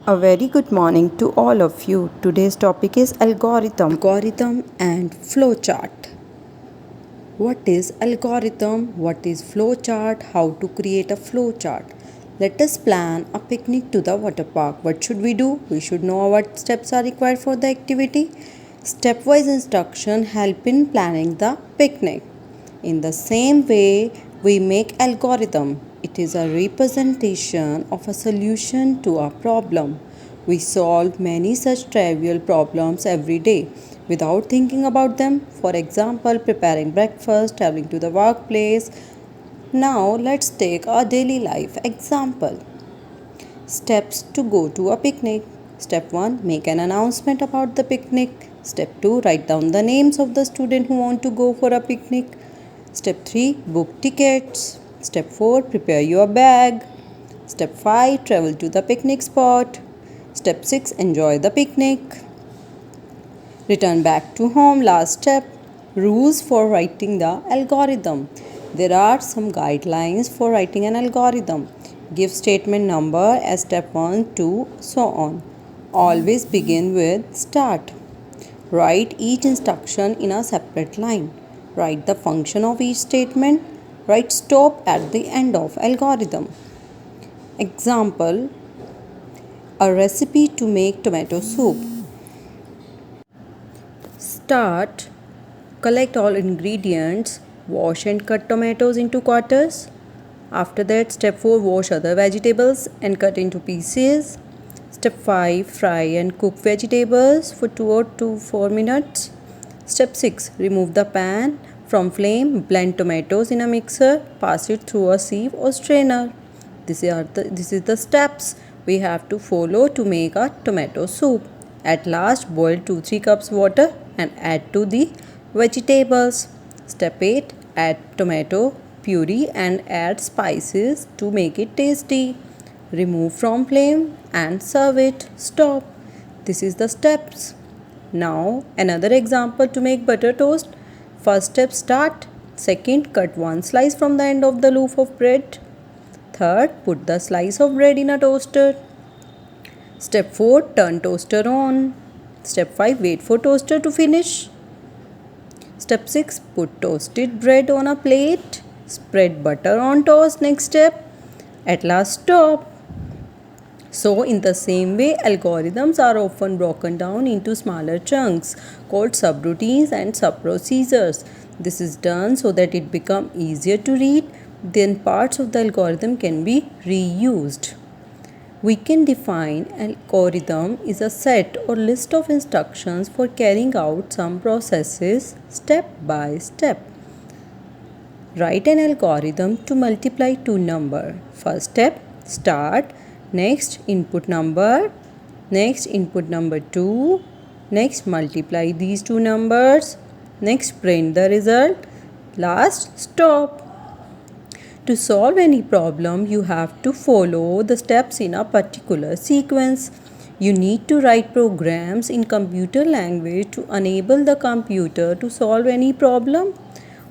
A very good morning to all of you. Today's topic is algorithm and flowchart. What is algorithm? What is flowchart? How to create a flowchart? Let us plan a picnic to the water park. What should we do? We should know what steps are required for the activity. Stepwise instruction help in planning the picnic. In the same way, we make algorithm. It is a representation of a solution to a problem. We solve many such trivial problems every day without thinking about them. For example, preparing breakfast, traveling to the workplace. Now, let's take a daily life example. Steps to go to a picnic. Step 1, make an announcement about the picnic. Step 2, write down the names of the students who want to go for a picnic. Step 3, book tickets. Step 4, prepare your bag. Step 5, travel to the picnic spot. Step 6, enjoy the picnic. Return back to home. Last step, rules for writing the algorithm. There are some guidelines for writing an algorithm. Give statement number as step 1, 2, so on. Always begin with start. Write each instruction in a separate line. Write the function of each statement. Write stop at the end of algorithm. Example, a recipe to make tomato soup. Start, collect all ingredients, wash and cut tomatoes into quarters. After that, step 4, wash other vegetables and cut into pieces. Step 5, fry and cook vegetables for 2 or 4 minutes. Step 6, remove the pan from flame, blend tomatoes in a mixer, pass it through a sieve or strainer. This is the steps we have to follow to make a tomato soup. At last, boil 2-3 cups water and add to the vegetables. Step 8, add tomato puree and add spices to make it tasty. Remove from flame and serve it. Stop. This is the steps. Now another example to make butter toast. First step, start. Second, cut one slice from the end of the loaf of bread. Third, put the slice of bread in a toaster. Step 4, turn toaster on. Step 5, wait for toaster to finish. Step 6, put toasted bread on a plate. Spread butter on toast. Next step. At last, stop. So, in the same way, algorithms are often broken down into smaller chunks called subroutines and subprocedures. This is done so that it becomes easier to read. Then parts of the algorithm can be reused. We can define algorithm is a set or list of instructions for carrying out some processes step by step. Write an algorithm to multiply two numbers. First step, start. Next, input number. Next, input number 2. Next, multiply these two numbers. Next, print the result. Last, stop. To solve any problem, you have to follow the steps in a particular sequence. You need to write programs in computer language to enable the computer to solve any problem.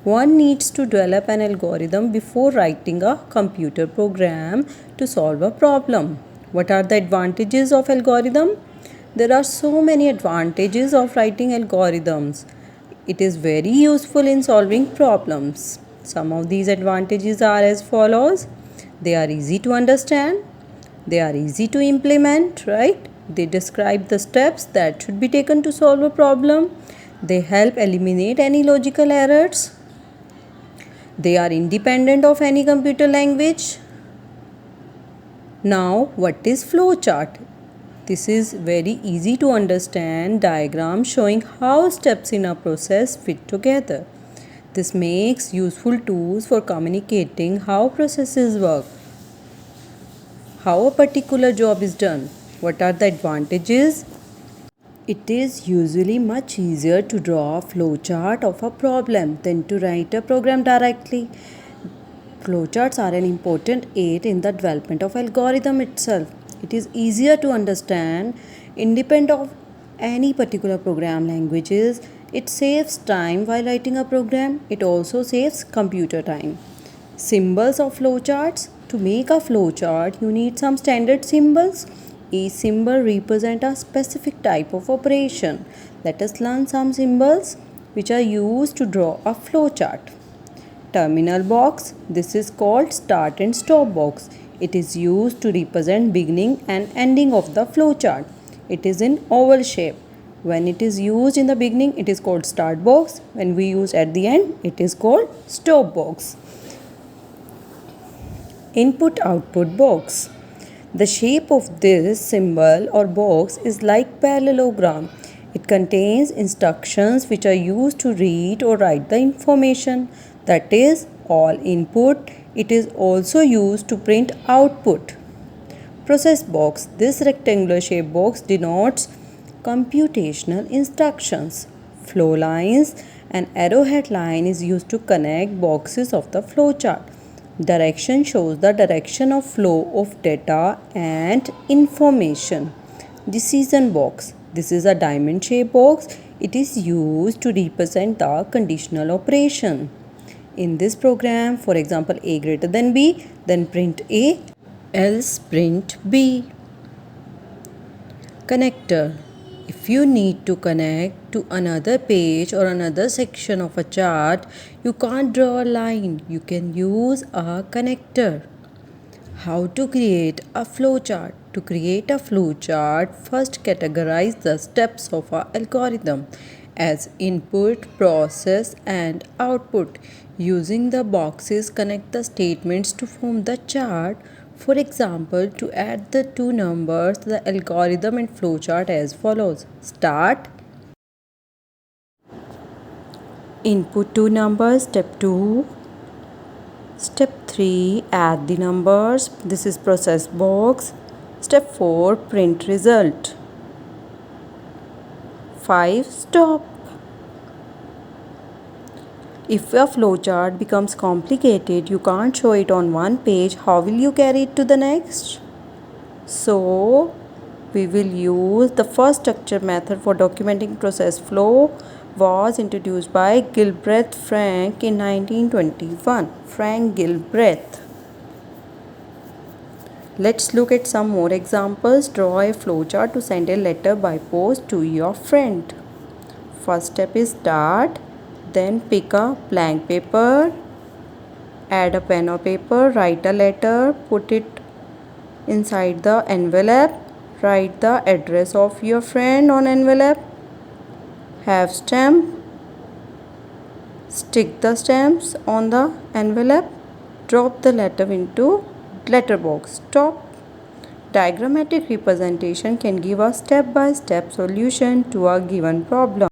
One needs to develop an algorithm before writing a computer program to solve a problem. What are the advantages of algorithm? There are so many advantages of writing algorithms. It is very useful in solving problems. Some of these advantages are as follows. They are easy to understand. They are easy to implement, right? They describe the steps that should be taken to solve a problem. They help eliminate any logical errors. They are independent of any computer language. Now, what is flowchart? This is very easy to understand diagram showing how steps in a process fit together. This makes useful tools for communicating how processes work, how a particular job is done. What are the advantages? It is usually much easier to draw a flowchart of a problem than to write a program directly. Flowcharts are an important aid in the development of algorithm itself. It is easier to understand independent of any particular program languages. It saves time while writing a program. It also saves computer time. Symbols of flowcharts. To make a flowchart, you need some standard symbols. Each symbol represents a specific type of operation. Let us learn some symbols which are used to draw a flowchart. Terminal box. This is called start and stop box. It is used to represent beginning and ending of the flowchart. It is in oval shape. When it is used in the beginning, it is called start box. When we use at the end, it is called stop box. Input output box. The shape of this symbol or box is like parallelogram. It contains instructions which are used to read or write the information. That is all input. It is also used to print output. Process box. This rectangular shaped box denotes computational instructions. Flow lines. An arrowhead line is used to connect boxes of the flowchart. Direction shows the direction of flow of data and information. Decision box. This is a diamond shaped box. It is used to represent the conditional operation. In this program, for example, A greater than B, then print A, else print B. Connector. If you need to connect to another page or another section of a chart, you can't draw a line. You can use a connector. How to create a flowchart? To create a flowchart, first categorize the steps of our algorithm as input, process, and output. Using the boxes, connect the statements to form the chart. For example, to add the two numbers, the algorithm and flowchart as follows. Start. Input two numbers, step 2. Step 3, add the numbers. This is process box. Step 4, print result. 5, stop. If a flowchart becomes complicated, you can't show it on one page, how will you carry it to the next? So, we will use the first structure method for documenting process flow was introduced by Gilbreth Frank in 1921. Frank Gilbreth. Let's look at some more examples. Draw a flowchart to send a letter by post to your friend. First step is start. Then pick a blank paper, add a pen or paper, write a letter, put it inside the envelope, write the address of your friend on envelope, have stamp, stick the stamps on the envelope, drop the letter into letter box, stop. Diagrammatic representation can give a step-by-step solution to a given problem.